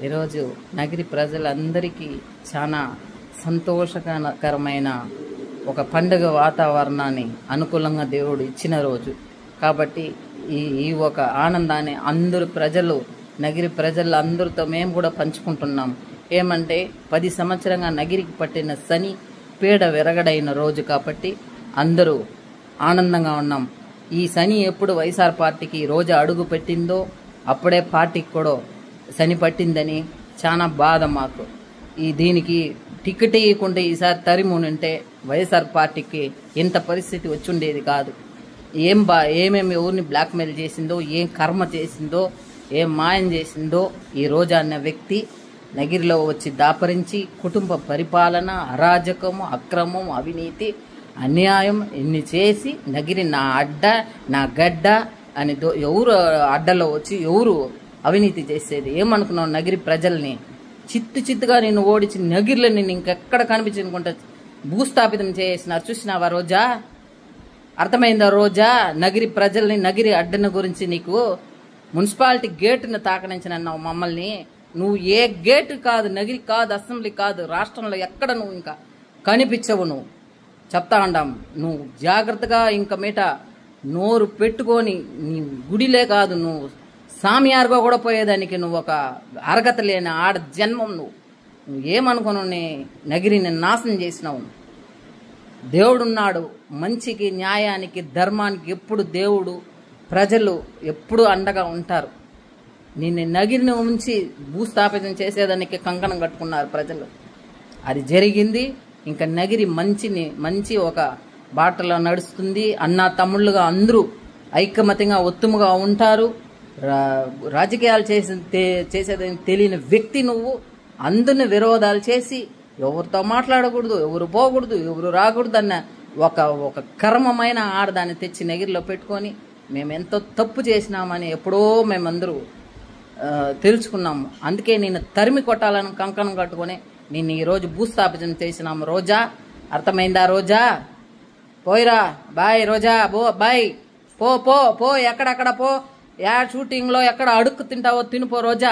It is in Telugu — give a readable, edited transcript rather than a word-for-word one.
ఈరోజు నగరి ప్రజలందరికీ చాలా సంతోషకరమైన ఒక పండుగ వాతావరణాన్ని అనుకూలంగా దేవుడు ఇచ్చిన రోజు కాబట్టి ఈ ఒక ఆనందాన్ని అందరూ ప్రజలు నగిరి ప్రజలు అందరితో మేము కూడా పంచుకుంటున్నాం. ఏమంటే 10 సంవత్సరంగా నగిరికి పట్టిన శని పీడ విరగడైన రోజు కాబట్టి అందరూ ఆనందంగా ఉన్నాం. ఈ శని ఎప్పుడు వైఎస్ఆర్ పార్టీకి రోజు అడుగు పెట్టిందో అప్పుడే పార్టీకి కూడా శని పట్టిందని చాలా బాధ మాకు. దీనికి టికెట్ ఇవ్వకుంటే ఈసారి తరిమునుంటే వైఎస్ఆర్ పార్టీకి ఇంత పరిస్థితి వచ్చుండేది కాదు. ఏమేమి ఎవరిని బ్లాక్మెయిల్ చేసిందో, ఏం కర్మ చేసిందో, ఏం మాయం చేసిందో ఈ రోజా అన్న వ్యక్తి నగిరిలో వచ్చి దాపరించి కుటుంబ పరిపాలన, అరాజకము, అక్రమం, అవినీతి, అన్యాయం ఇన్ని చేసి నగిరి నా అడ్డ నా గడ్డ అని ఎవరు అడ్డలో వచ్చి ఎవరు అవినీతి చేసేది? ఏమనుకున్నావు? నగిరి ప్రజల్ని చిత్తుగా నిన్ను ఓడించి నగిరిలో నిన్ను ఇంకెక్కడ కనిపించనుకుంటా భూస్థాపితం చేసినారు. చూసినావా రోజా? అర్థమైందా రోజా? నగిరి ప్రజల్ని, నగిరి అడ్డన గురించి నీకు మున్సిపాలిటీ గేటును తాకనించినన్నావు మమ్మల్ని. నువ్వు ఏ గేటు కాదు, నగిరి కాదు, అసెంబ్లీ కాదు, రాష్ట్రంలో ఎక్కడ నువ్వు ఇంకా కనిపించవు. నువ్వు చెప్తా ఉండాం. నువ్వు జాగ్రత్తగా ఇంక మీట నోరు పెట్టుకొని నీ గుడిలే కాదు నువ్వు సామియారుగా కూడా పోయేదానికి నువ్వు ఒక అర్హత లేని ఆడ జన్మం. నువ్వు ఏమనుకోను నగిరిని నాశనం చేసినావు. దేవుడున్నాడు, మంచికి, న్యాయానికి, ధర్మానికి ఎప్పుడు దేవుడు, ప్రజలు ఎప్పుడు అండగా ఉంటారు. నిన్ను నగిరిని ఉంచి భూస్థాపితం చేసేదానికి కంకణం కట్టుకున్నారు ప్రజలు. అది జరిగింది. ఇంకా నగిరి మంచి ఒక బాటలో నడుస్తుంది. అన్నా తమ్ముళ్ళుగా అందరూ ఐకమత్యంగా ఒత్తుముగా ఉంటారు. రాజకీయాలు చేసేదని తెలియని వ్యక్తి నువ్వు. అందరిని విరోధాలు చేసి ఎవరితో మాట్లాడకూడదు, ఎవరు పోకూడదు, ఎవరు రాకూడదు అన్న ఒక కర్మమైన ఆడదాన్ని తెచ్చి నగిరిలో పెట్టుకొని మేము ఎంతో తప్పు చేసినామని ఎప్పుడో మేమందరూ తెలుసుకున్నాము. అందుకే నేను తరిమి కొట్టాలని కంకణం కట్టుకొని నేను ఈరోజు భూస్థాపితం చేసినాము. రోజా, అర్థమైందా రోజా? పోయిరా, బాయ్ రోజా, బాయ్, పో ఎక్కడక్కడ పో. షూటింగ్లో ఎక్కడ అడుక్కు తింటావో తినిపో రోజా.